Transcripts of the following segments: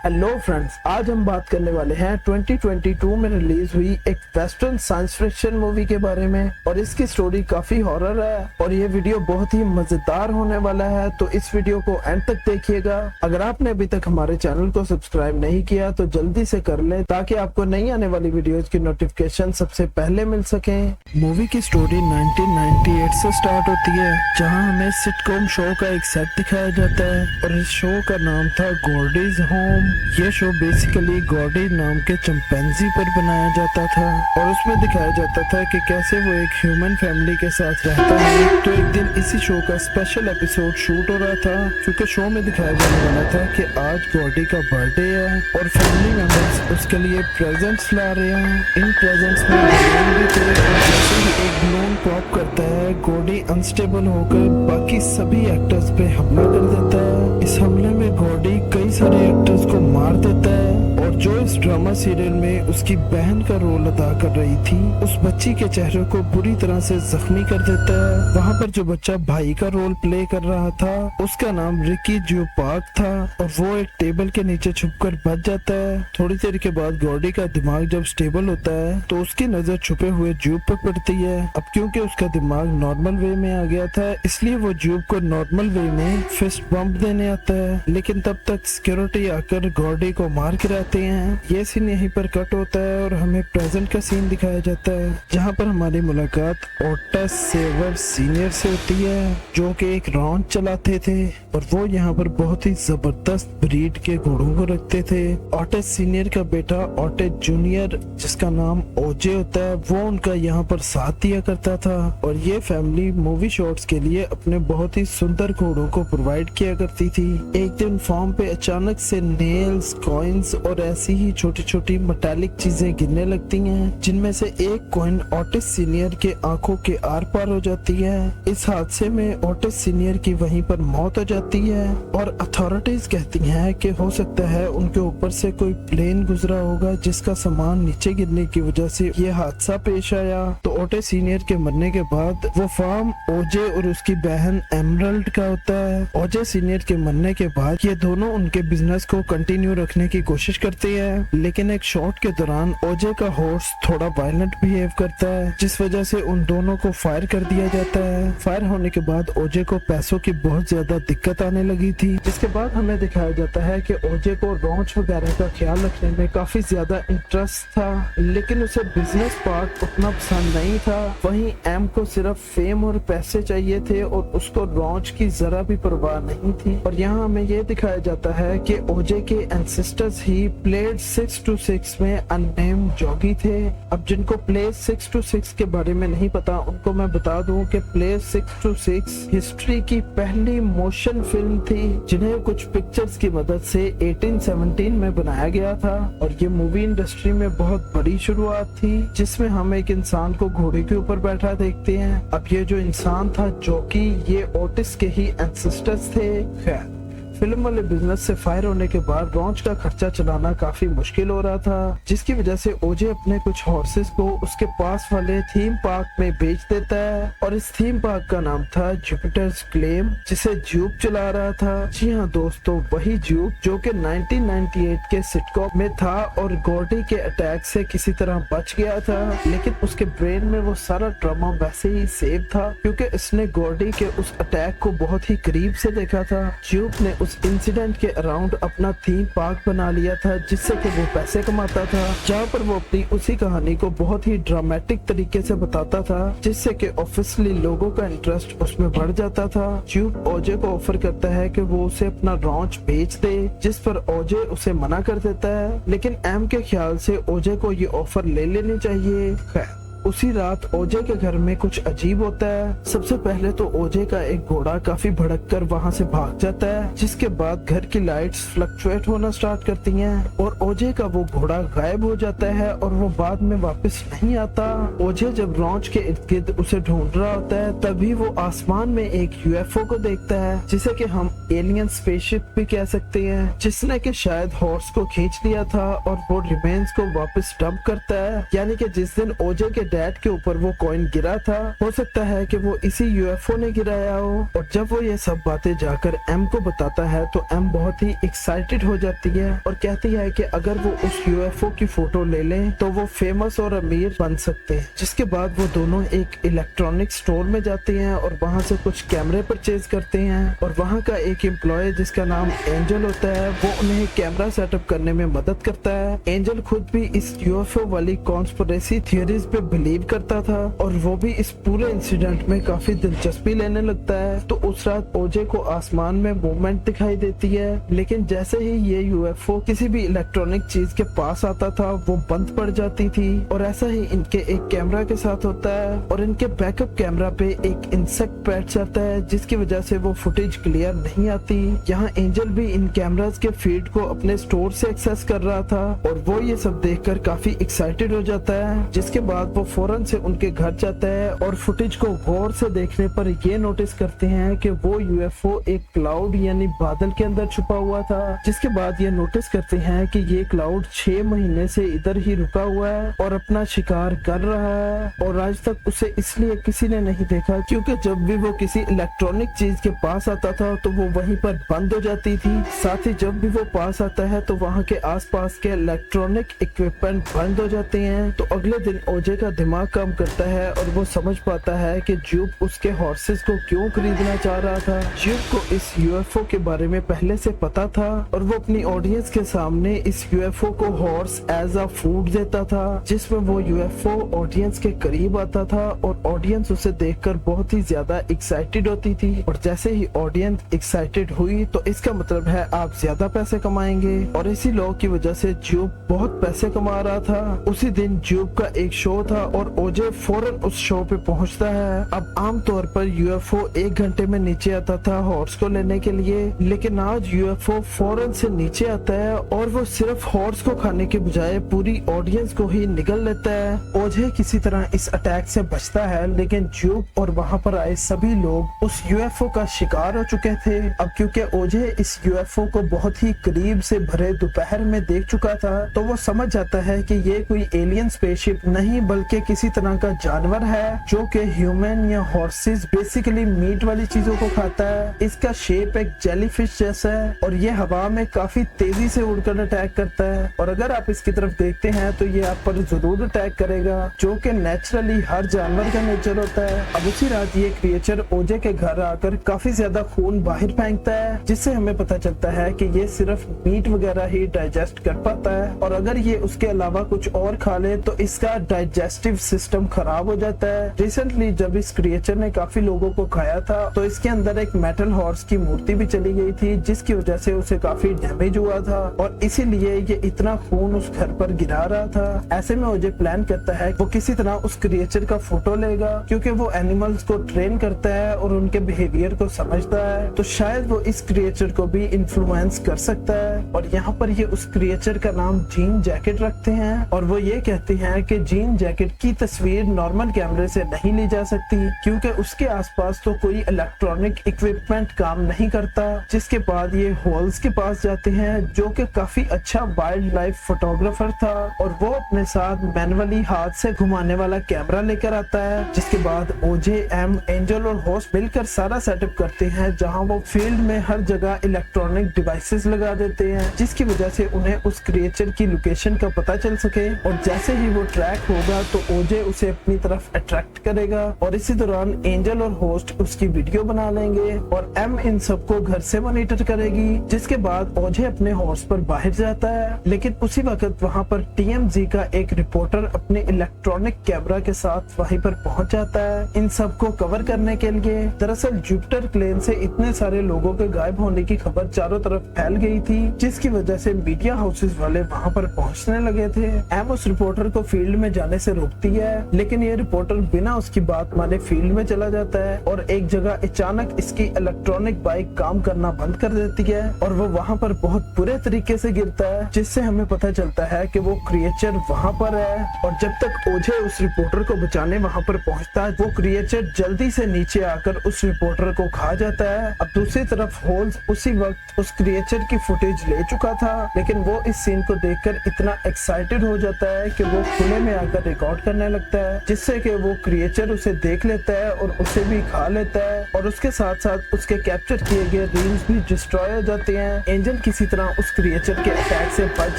Hello friends, आज हम बात करने वाले हैं 2022 में रिलीज हुई एक वेस्टर्न साइंस फिक्शन मूवी के बारे में। और इसकी स्टोरी काफी हॉरर है और ये वीडियो बहुत ही मजेदार होने वाला है, तो इस वीडियो को एंड तक देखिएगा। अगर आपने अभी तक हमारे चैनल को सब्सक्राइब नहीं किया तो जल्दी से कर ले, ताकि आपको नई आने वाली वीडियोज की नोटिफिकेशन सबसे पहले मिल सके। मूवी की स्टोरी 1998 से स्टार्ट होती है, जहाँ हमें सिटकॉम शो का एक सेट दिखाया जाता है और इस शो का नाम था गॉर्डीज होम। ये शो बेसिकली गॉर्डी नाम के चिंपैंजी पर बनाया जाता था और उसमें दिखाया जाता था कि कैसे वो एक ह्यूमन फैमिली के साथ रहता है। तो एक दिन इसी शो का स्पेशल एपिसोड शूट हो रहा था, क्योंकि शो में दिखाया जाने वाला था कि आज गॉर्डी का बर्थडे है और फैमिली मेंबर्स उसके लिए प्रेजेंट्स ला रहे हैं। इन प्रेजेंट्स में बलून भी थे और जैसे ही एक बलून पॉप करता है, गॉर्डी अनस्टेबल होकर बाकी सभी एक्टर्स पे हमला कर देता है। इस हमले में गॉर्डी कई सारे एक्टर्स को मार देता है और जो इस ड्रामा सीरियल में उसकी बहन का रोल अदा कर रही थी, उस बच्ची के चेहरे को बुरी तरह से जख्मी कर देता है। वहाँ पर जो बच्चा भाई का रोल प्ले कर रहा था, उसका नाम रिकी जो पार्क था और वो एक टेबल के नीचे छुपकर बच जाता है। थोड़ी देर के बाद गॉर्डी का दिमाग जब स्टेबल होता है तो उसकी नजर छुपे हुए जूब पर पड़ती है। अब क्योंकि उसका दिमाग नॉर्मल वे में आ गया था, इसलिए वो जूब को नॉर्मल वे में फिस्ट बम्प देने आता है, लेकिन तब तक सिक्योरिटी आकर गॉर्डी को मार गिराते हैं। ये सीन यहीं पर कट होता है और हमें प्रेजेंट का सीन दिखाया जाता है, जहाँ पर हमारी मुलाकात ओटस सेवर सीनियर से होती है, जो कि एक रॉन्च चलाते थे और वो यहाँ पर बहुत ही जबरदस्त ब्रीड के घोड़ों को रखते थे। ओटस सीनियर का बेटा ओटस जूनियर, जिसका नाम ओजे होता है, वो उनका यहाँ पर साथ दिया करता था और ये फैमिली मूवी शॉट्स के लिए अपने बहुत ही सुंदर घोड़ों को प्रोवाइड किया करती थी। एक दिन फार्म पे अचानक से नेल्स, कॉइन्स और ऐसी ही छोटी छोटी मेटालिक चीजें गिरने लगती हैं, जिनमें से एक कॉइन ओटिस सीनियर के आंखों के आर पार हो जाती है। इस हादसे में ओटिस सीनियर की वहीं पर मौत हो जाती है और अथॉरिटीज कहती हैं कि हो सकता है उनके ऊपर से कोई प्लेन गुजरा होगा, जिसका सामान नीचे गिरने की वजह से ये हादसा पेश आया। तो ओटिस सीनियर के मरने के बाद वो फार्म ओजे और उसकी बहन एमरल्ड का होता है। ओजे सीनियर के मरने के बाद ये दोनों उनके बिजनेस को कंटिन्यू रखने की कोशिश करते हैं, लेकिन एक शॉट के दौरान ओजे का हॉर्स थोड़ा वायलेंट बिहेव करता है, जिस वजह से उन दोनों को फायर कर दिया जाता है। फायर होने के बाद ओजे को पैसों की बहुत ज्यादा दिक्कत आने लगी थी। इसके बाद हमें दिखाया जाता है कि ओजे को रॉन्च वगैरह का ख्याल रखने में काफी ज्यादा इंटरेस्ट था, लेकिन उसे बिजनेस पार्ट उतना पसंद नहीं था। वहीं एम को सिर्फ फेम और पैसे चाहिए थे और उसको रॉन्च की जरा भी परवाह नहीं थी। और यहाँ हमें ये दिखाया जाता है कि ओजे के एंसेस्टर्स ही प्लेड 626 में अननेम जॉगी थे। अब जिनको प्ले 626 के बारे में नहीं पता, उनको मैं बता दूं कि प्ले 626 हिस्ट्री की पहली मोशन फिल्म थी, जिन्हें कुछ पिक्चर्स की मदद से 1817 में बनाया गया था। और ये मूवी इंडस्ट्री में बहुत बड़ी शुरुआत थी, जिसमें हम एक इंसान को घोड़े के ऊपर बैठा देखते हैं। अब ये जो इंसान था जॉकी, ये ओटिस के ही एंसेस्टर्स थे। खैर, फिल्म वाले बिजनेस से फायर होने के बाद लॉन्च का खर्चा चलाना काफी मुश्किल हो रहा था, जिसकी वजह से ओजे अपने कुछ हॉर्सेस को उसके पास वाले थीम पार्क में बेच देता है और इस थीम पार्क का नाम था जुपिटर्स क्लेम, जिसे ज्यूब चला रहा था। जी हाँ दोस्तों, वही ज्यूब जो कि 1998 के सिटकॉम में था और गॉर्डी के अटैक से किसी तरह बच गया था, लेकिन उसके ब्रेन में वो सारा ड्रामा वैसे ही सेव था, क्योंकि इसने गॉर्डी के उस अटैक को बहुत ही करीब से देखा था। ज्यूब ने उस इंसिडेंट के अराउंड अपना थीम पार्क बना लिया था, जिससे कि वो पैसे कमाता था, जहाँ पर वो अपनी उसी कहानी को बहुत ही ड्रामेटिक तरीके से बताता था, जिससे कि ऑब्वियसली लोगों का इंटरेस्ट उसमें बढ़ जाता था। ज्यूब ओजे को ऑफर करता है कि वो उसे अपना रॉन्च बेच दे, जिस पर ओजे उसे मना कर देता है, लेकिन एम के ख्याल से ओजे को ये ऑफर ले लेनी चाहिए। खैर, उसी रात ओजे के घर में कुछ अजीब होता है। सबसे पहले तो ओजे का एक घोड़ा काफी भड़ककर वहां से भाग जाता है, जिसके बाद घर की लाइट्स फ्लक्चुएट होना स्टार्ट करती हैं और ओजे का वो घोड़ा गायब हो जाता है और वो बाद में वापस नहीं आता। ओजे जब रॉन्च के इर्द गिर्द उसे ढूंढ रहा होता है, तभी वो आसमान में एक यूएफओ को देखता है, जिसे कि हम एलियन स्पेसशिप भी कह सकते हैं, जिसने कि शायद हॉर्स को खींच लिया था और वो रिमेन्स को वापस डंप करता है। यानी कि जिस दिन ओजे के डैड के ऊपर वो कॉइन गिरा था, हो सकता है कि वो इसी यूएफओ ने गिराया हो। और जब वो ये सब बातें जाकर एम को बताता है तो एम बहुत ही एक्साइटेड हो जाती है और कहती है कि अगर वो उस यूएफओ की फोटो ले लें तो वो फेमस और अमीर बन सकते हैं। जिसके बाद वो दोनों एक इलेक्ट्रॉनिक स्टोर में जाते हैं और वहाँ से कुछ कैमरे परचेज करते हैं। और वहाँ का एक एम्प्लॉय जिसका नाम एंजल होता है वो उन्हें कैमरा सेटअप करने में मदद करता है। एंजल खुद भी इस यूएफओ वाली कॉन्स्पिरेसी थियरीज पे बिलीव करता था और वो भी इस पूरे इंसिडेंट में काफी दिलचस्पी लेने लगता है। तो उस रात ओजे को आसमान में मूवमेंट दिखाई देती है, लेकिन जैसे ही ये यूएफओ किसी भी इलेक्ट्रॉनिक चीज के पास आता था वो बंद पड़ जाती थी। और ऐसा ही इनके एक कैमरा के साथ होता है और इनके बैकअप कैमरा पे एक इंसेक्ट बैठ जाता है जिसकी वजह से वो फुटेज क्लियर नहीं आती। यहाँ एंजल भी इन कैमरास के फीड को अपने स्टोर से एक्सेस कर रहा था और वो ये सब देखकर काफी एक्साइटेड हो जाता है। जिसके बाद वो फौरन से उनके घर जाता है और फुटेज को गौर से देखने पर ये नोटिस करते हैं कि वो यूएफओ एक क्लाउड यानी बादल के अंदर छुपा हुआ था। जिसके बाद ये नोटिस करते हैं कि ये क्लाउड 6 महीने से इधर ही रुका हुआ है और अपना शिकार कर रहा है और आज तक उसे इसलिए किसी ने नहीं देखा क्योंकि जब भी वो किसी इलेक्ट्रॉनिक चीज के पास आता था तो वो वहीं पर बंद हो जाती थी। साथ ही जब भी वो पास आता है तो वहाँ के आसपास के इलेक्ट्रॉनिक इक्विपमेंट बंद हो जाते हैं। तो अगले दिन ओजे का दिमाग काम करता है और वो समझ पाता है कि ज्यूब उसके हॉर्सेस को क्यों खरीदना चाह रहा था। ज्यूब को इस यूएफओ के बारे में पहले से पता था और वो अपनी ऑडियंस के सामने इस यूएफओ को हॉर्स एज अ फूड देता था, जिसमें वो यूएफओ ऑडियंस के करीब आता था और ऑडियंस उसे देखकर बहुत ही ज्यादा एक्साइटेड होती थी। और जैसे ही ऑडियंस एक्साइटेड हुई तो इसका मतलब है आप ज्यादा पैसे कमाएंगे और इसी लॉ की वजह से ज्यूब बहुत पैसे कमा रहा था। उसी दिन ज्यूब का एक शो था और ओजे फौरन उस शो पे पहुंचता है। अब आमतौर पर यूएफओ 1 घंटे में नीचे आता था हॉर्स को लेने के लिए, लेकिन आज यूएफओ फौरन से नीचे आता है और वो सिर्फ हॉर्स को खाने के बजाय पूरी ऑडियंस को ही निगल लेता है। ओजे किसी तरह इस अटैक से बचता है, लेकिन ज्यूब और वहाँ पर आए सभी लोग उस यूएफओ का शिकार हो चुके थे। अब क्योंकि ओजे इस यूएफओ को बहुत ही करीब से भरे दोपहर में देख चुका था तो वो समझ जाता है कि ये कोई एलियन स्पेसशिप नहीं बल्कि किसी तरह का जानवर है जो कि ह्यूमन या हॉर्सेस बेसिकली मीट वाली चीजों को खाता है। इसका शेप एक जेलीफिश जैसा है और ये हवा में काफी तेजी से उड़कर अटैक करता है और अगर आप इसकी तरफ देखते हैं तो ये आप पर जरूर अटैक करेगा, जो कि नेचुरली हर जानवर का नेचर होता है। अब उसी रात ये क्रिएचर ओजे के घर आकर काफी ज्यादा खून बाहर फेंकता है, जिससे हमें पता चलता है कि ये सिर्फ मीट वगैरह ही डाइजेस्ट कर पाता है और अगर ये उसके अलावा कुछ और खा ले तो इसका डाइजेस्टिव सिस्टम खराब हो जाता है। रिसेंटली जब इस क्रिएचर ने काफी लोगों को खाया था तो इसके अंदर एक मेटल हॉर्स की मूर्ति भी चली गई थी, जिसकी वजह से उसे काफी डैमेज हुआ था और इसीलिए ये इतना खून उस घर पर गिरा रहा था। ऐसे में ओजे प्लान करता है वो किसी तरह उस क्रिएचर का फोटो लेगा क्योंकि वो एनिमल्स को ट्रेन करता है और उनके बिहेवियर को समझता है, तो शायद वो इस क्रिएचर को भी इन्फ्लुएंस कर सकता है। और यहाँ पर ये उस क्रिएचर का नाम जीन जैकेट रखते हैं और वो ये कहते हैं कि जीन जैकेट की तस्वीर नॉर्मल कैमरे से नहीं ली जा सकती क्योंकि उसके आसपास तो कोई इलेक्ट्रॉनिक इक्विपमेंट काम नहीं करता। जिसके बाद ये होल्स के पास जाते हैं जो कि काफी अच्छा वाइल्ड लाइफ फोटोग्राफर था और वो अपने साथ मैनुअली हाथ से घुमाने वाला कैमरा लेकर आता है। जिसके बाद ओजे, एम, एंजल और होस्ट मिलकर सारा सेटअप करते हैं जहाँ वो फील्ड में हर जगह इलेक्ट्रॉनिक डिवाइसेस लगा देते हैं जिसकी वजह से उन्हें उस क्रिएचर की लोकेशन का पता चल सके और जैसे ही वो ट्रैक होगा तो ओजे उसे अपनी तरफ अट्रैक्ट करेगा और इसी दौरान एंजल और होस्ट उसकी वीडियो बना लेंगे और एम इन सबको घर से मॉनिटर करेगी। जिसके बाद ओजे अपने हॉर्स पर बाहर जाता है, लेकिन उसी वक्त वहाँ पर टीएमजी का एक रिपोर्टर अपने इलेक्ट्रॉनिक कैमरा के साथ वहीं पर पहुंच जाता है इन सबको कवर करने के लिए। दरअसल जुपिटर प्लेन से इतने सारे लोगों के गायब होने की खबर चारों तरफ फैल गई थी जिसकी वजह से मीडिया हाउसेस वाले वहाँ पर पहुंचने लगे थे। एम उस रिपोर्टर को फील्ड में जाने से रोकती है, लेकिन ये रिपोर्टर बिना उसकी बात माने फील्ड में चला जाता है और एक जगह अचानक इसकी इलेक्ट्रॉनिक बाइक काम करना बंद कर देती है और वो वहाँ पर बहुत बुरे तरीके से गिरता है, जिससे हमें पता चलता है कि वो क्रिएचर वहाँ पर है। और जब तक ओजे उस रिपोर्टर को बचाने वहाँ पर पहुँचता है वो क्रिएचर जल्दी से नीचे आकर उस रिपोर्टर को खा जाता है। अब दूसरी तरफ होल्स उसी वक्त उस क्रिएचर की फुटेज ले चुका था, लेकिन वो इस सीन को देखकर इतना एक्साइटेड हो जाता है कि वो खुले में आकर रिकॉर्ड करने लगता है, जिससे कि वो क्रिएचर उसे देख लेता है और उसे भी खा लेता है और उसके साथ साथ उसके कैप्चर किए गए रील्स भी डिस्ट्रॉय हो जाते हैं। एंजल किसी तरह उस क्रिएचर के अटैक से बच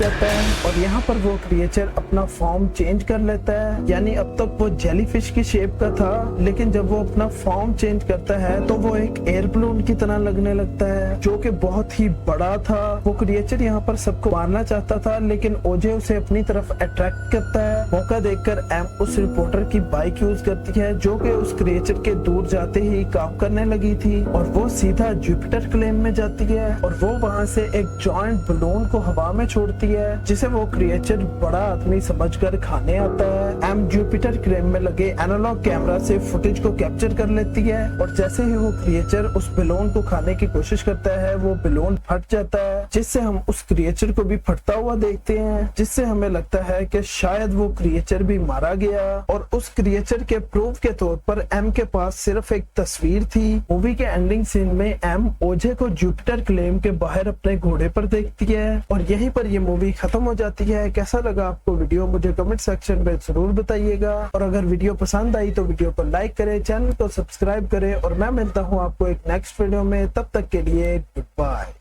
जाता है और यहाँ पर वो क्रिएचर अपना फॉर्म चेंज कर लेता है। यानी अब तक वो जेलीफिश की शेप का था, लेकिन जब वो अपना फॉर्म चेंज करता है तो वो एक एयर बलून की तरह लगने लगता है, जो कि बहुत ही बड़ा था। वो क्रिएचर यहाँ पर सबको मारना चाहता था, लेकिन ओजे उसे अपनी तरफ अट्रैक्ट करता है। मौका देखकर एम उस रिपोर्टर की बाइक यूज करती है, जो कि उस क्रिएचर के दूर जाते ही काम करने लगी थी और वो सीधा जुपिटर क्लेम में जाती है और वो वहाँ से एक जॉइंट बलून को हवा में छोड़ती है, जिसे वो क्रिएचर बड़ा आदमी समझकर खाने आता है। एम जुपिटर क्लेम में लगे एनालॉग कैमरा से फुटेज को कैप्चर कर लेती है और जैसे ही वो क्रिएचर उस बलून को खाने की कोशिश करता है, वो बलून फट जाता है, जिससे हम उस क्रिएचर को भी फटता हुआ देखते हैं, जिससे हमें लगता है कि शायद वो क्रिएचर भी मारा गया। और उस क्रिएचर के प्रूफ के तौर पर एम के पास सिर्फ एक तस्वीर थी। मूवी के एंडिंग सीन में एम ओजे को जुपिटर क्लेम के बाहर अपने घोड़े पर देखती है और यहीं पर ये मूवी खत्म हो जाती है। कैसा लगा आपको वीडियो, मुझे कमेंट सेक्शन में जरूर बताइएगा और अगर वीडियो पसंद आई तो वीडियो को लाइक करें, चैनल को सब्सक्राइब करें और मैं मिलता हूँ आपको एक नेक्स्ट वीडियो में। तब तक के लिए गुड बाय।